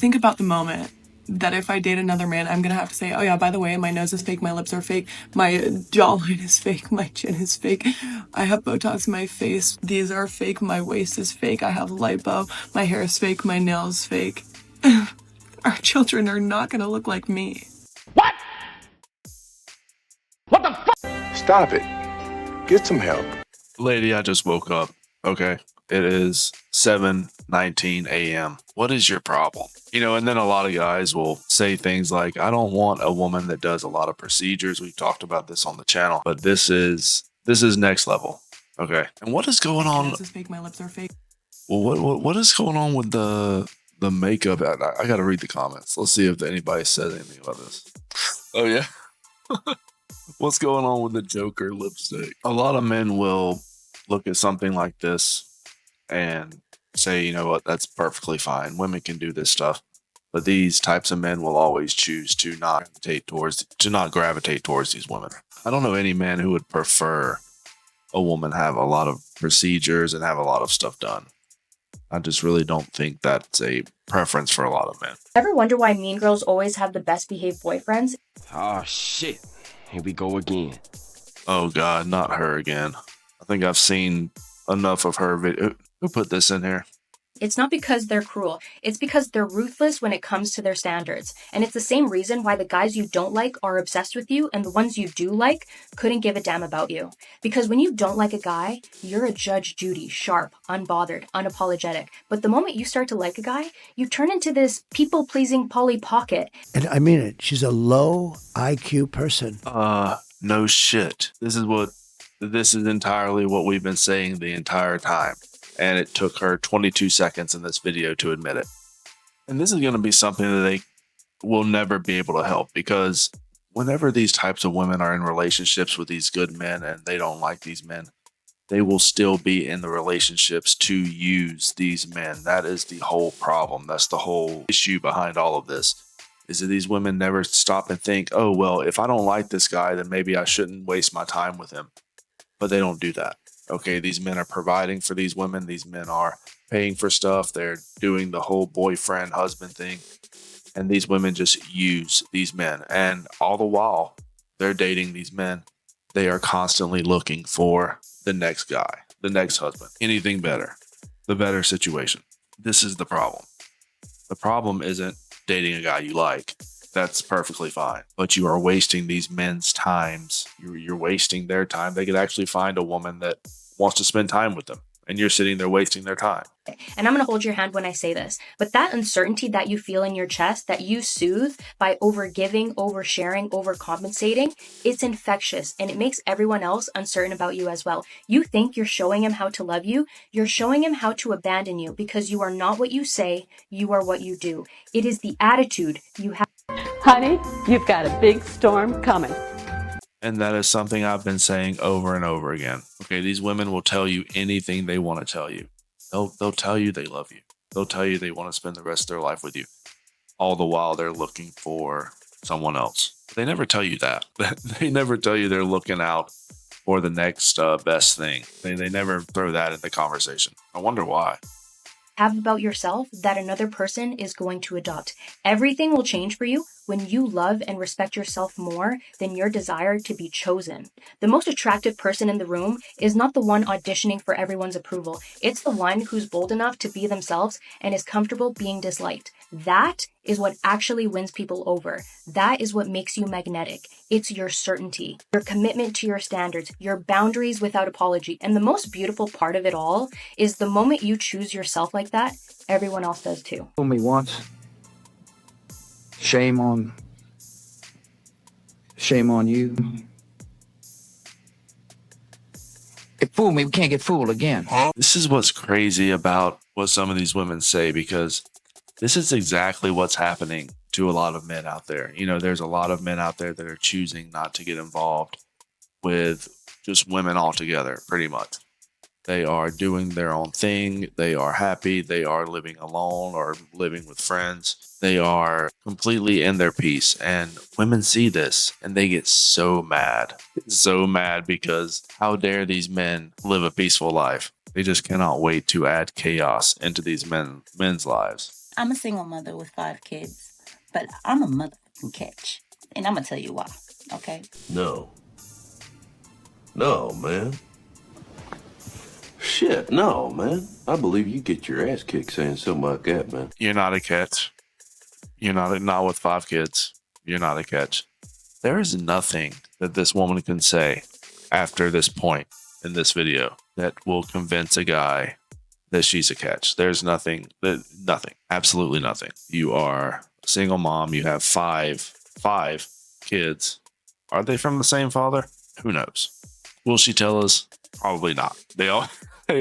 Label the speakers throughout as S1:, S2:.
S1: Think about the moment that if I date another man, I'm gonna have to say, oh yeah, by the way, my nose is fake, my lips are fake, my jawline is fake, my chin is fake, I have Botox in my face, these are fake, my waist is fake, I have lipo, my hair is fake, my nails fake. Our children are not gonna look like me.
S2: What? What the fuck?
S3: Stop it. Get some help.
S4: Lady, I just woke up. Okay. It is 7:19 a.m. What is your problem? And then a lot of guys will say things like, I don't want a woman that does a lot of procedures. We've talked about this on the channel, but this is next level. Okay. And what is going on?
S1: My nose is fake, my lips are fake.
S4: Well, what is going on with the makeup? I got to read the comments. Let's see if anybody says anything about this. Oh, yeah. What's going on with the Joker lipstick? A lot of men will look at something like this and say, you know what, that's perfectly fine. Women can do this stuff. But these types of men will always choose to not gravitate towards these women. I don't know any man who would prefer a woman have a lot of procedures and have a lot of stuff done. I just really don't think that's a preference for a lot of men.
S5: Ever wonder why mean girls always have the best behaved boyfriends?
S2: Oh, shit. Here we go again.
S4: Oh, God, not her again. I think I've seen enough of her video. Who put this in here?
S5: It's not because they're cruel. It's because they're ruthless when it comes to their standards. And it's the same reason why the guys you don't like are obsessed with you and the ones you do like couldn't give a damn about you. Because when you don't like a guy, you're a Judge Judy, sharp, unbothered, unapologetic. But the moment you start to like a guy, you turn into this people-pleasing Polly Pocket.
S6: And I mean it. She's a low IQ person.
S4: No shit. This is entirely what we've been saying the entire time. And it took her 22 seconds in this video to admit it. And this is going to be something that they will never be able to help, because whenever these types of women are in relationships with these good men and they don't like these men, they will still be in the relationships to use these men. That is the whole problem. That's the whole issue behind all of this, is that these women never stop and think, oh, well, if I don't like this guy, then maybe I shouldn't waste my time with him. But they don't do that. Okay, these men are providing for these women. These men are paying for stuff. They're doing the whole boyfriend, husband thing. And these women just use these men. And all the while they're dating these men, they are constantly looking for the next guy, the next husband, anything better, the better situation. This is the problem. The problem isn't dating a guy you like. That's perfectly fine. But you are wasting these men's times. You're wasting their time. They could actually find a woman that wants to spend time with them, and you're sitting there wasting their time.
S5: And I'm going to hold your hand when I say this, but that uncertainty that you feel in your chest, that you soothe by overgiving, oversharing, overcompensating, it's infectious, and it makes everyone else uncertain about you as well. You think you're showing him how to love you. You're showing him how to abandon you, because you are not what you say. You are what you do. It is the attitude you have.
S7: Honey, you've got a big storm coming.
S4: And that is something I've been saying over and over again. Okay, these women will tell you anything they want to tell you. They'll tell you they love you. They'll tell you they want to spend the rest of their life with you. All the while they're looking for someone else. They never tell you that. They never tell you they're looking out for the next best thing. They never throw that in the conversation. I wonder why.
S5: Have about yourself that another person is going to adopt. Everything will change for you when you love and respect yourself more than your desire to be chosen. The most attractive person in the room is not the one auditioning for everyone's approval. It's the one who's bold enough to be themselves and is comfortable being disliked. That is what actually wins people over. That is what makes you magnetic. It's your certainty, your commitment to your standards, your boundaries without apology. And the most beautiful part of it all is the moment you choose yourself like that, everyone else does too.
S8: Fool me once. Shame on you. It fooled me. We can't get fooled again.
S4: This is what's crazy about what some of these women say, because this is exactly what's happening to a lot of men out there. There's a lot of men out there that are choosing not to get involved with just women altogether, pretty much. They are doing their own thing. They are happy. They are living alone or living with friends. They are completely in their peace. And women see this and they get so mad. So mad, because how dare these men live a peaceful life? They just cannot wait to add chaos into these men's lives.
S9: I'm a single mother with 5 kids, but I'm a motherfucking catch. And I'm going to tell you why, okay?
S10: No. No, man. Shit, no, man. I believe you get your ass kicked saying something like that, man.
S4: You're not a catch. You're not with 5 kids. You're not a catch. There is nothing that this woman can say after this point in this video that will convince a guy that she's a catch. There's nothing, absolutely nothing. You are a single mom. You have five kids. Are they from the same father? Who knows? Will she tell us? Probably not. They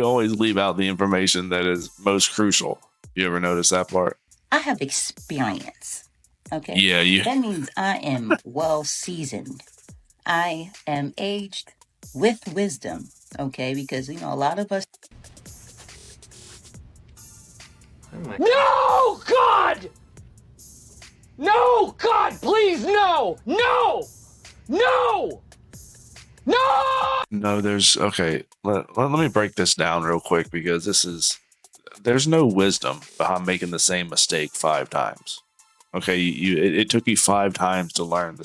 S4: always leave out the information that is most crucial. You ever notice that part?
S9: I have experience, okay?
S4: Yeah,
S9: That means I am well seasoned. I am aged with wisdom, okay? Because, you know, a lot of us...
S11: No, God! No, God, please, no! No! No! No!
S4: No, okay. Let me break this down real quick because there's no wisdom behind making the same mistake 5 times. Okay, it took you 5 times to learn the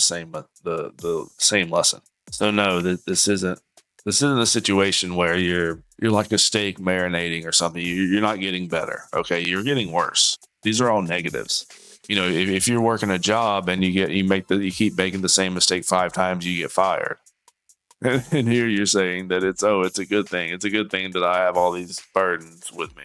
S4: same lesson. So no, this isn't a situation where you're like a steak marinating or something. You're not getting better. Okay, you're getting worse. These are all negatives. You know, if you're working a job and you keep making the same mistake 5 times, you get fired. And here you're saying that it's a good thing. It's a good thing that I have all these burdens with me.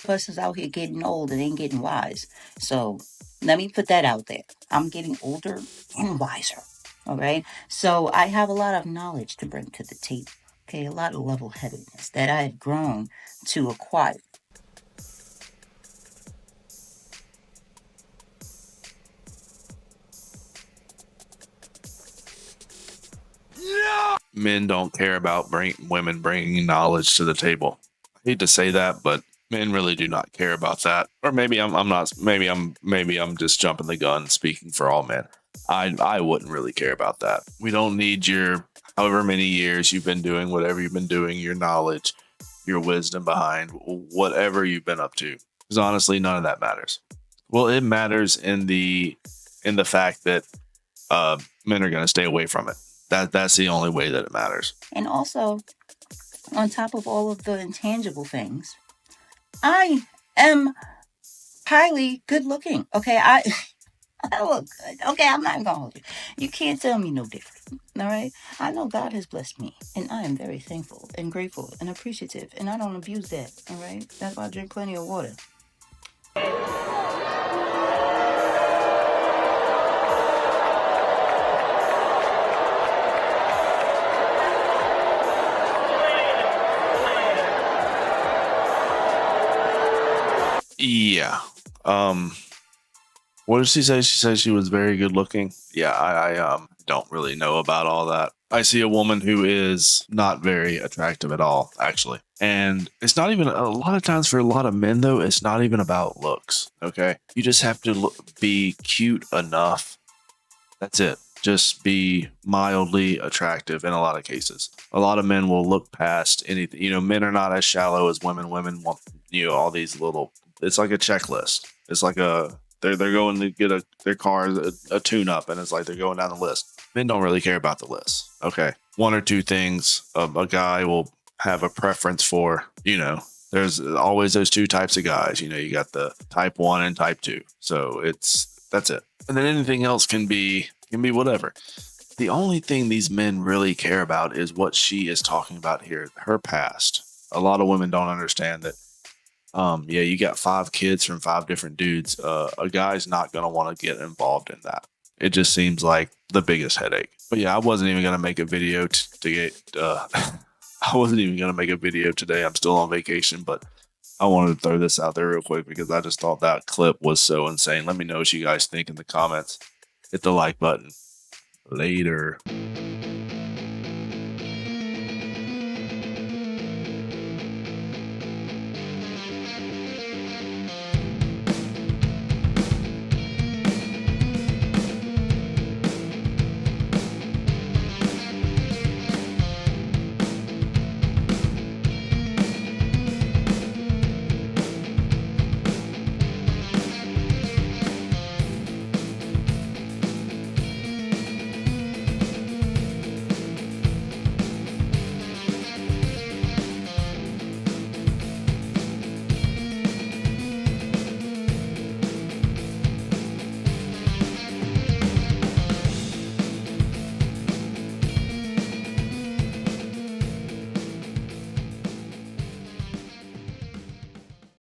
S9: Us is out here getting old and ain't getting wise. So let me put that out there. I'm getting older and wiser. All right. So I have a lot of knowledge to bring to the table. Okay. A lot of level-headedness that I have grown to acquire.
S4: Men don't care about women bringing knowledge to the table. I hate to say that, but men really do not care about that. Or maybe I'm not. Maybe I'm just jumping the gun, speaking for all men. I wouldn't really care about that. We don't need your however many years you've been doing whatever you've been doing, your knowledge, your wisdom behind whatever you've been up to. Because honestly, none of that matters. Well, it matters in the fact that men are going to stay away from it. That's the only way that it matters.
S9: And also, on top of all of the intangible things, I am highly good looking. Okay, I look good. Okay, I'm not even gonna hold you. You can't tell me no different. All right, I know God has blessed me, and I am very thankful and grateful and appreciative, and I don't abuse that. All right, that's why I drink plenty of water.
S4: Yeah. What did she say? She said she was very good looking. Yeah, I don't really know about all that. I see a woman who is not very attractive at all, actually. And it's not even a lot of times for a lot of men, though, it's not even about looks. Okay. You just have to be cute enough. That's it. Just be mildly attractive in a lot of cases. A lot of men will look past anything. You know, men are not as shallow as women. Women want, you know, all these little, it's like a checklist. It's like they're going to get their car a tune up, and it's like they're going down the list. Men don't really care about the list. Okay. 1 or 2 things a guy will have a preference for, you know, there's always those 2 types of guys. You know, you got the type 1 and type 2. So that's it. And then anything else can be whatever. The only thing these men really care about is what she is talking about here, her past. A lot of women don't understand that. Yeah, you got 5 kids from 5 different dudes. A guy's not going to want to get involved in that. It just seems like the biggest headache. But yeah, I wasn't even going to make a video I wasn't even going to make a video today. I'm still on vacation, but I wanted to throw this out there real quick because I just thought that clip was so insane. Let me know what you guys think in the comments. Hit the like button. Later.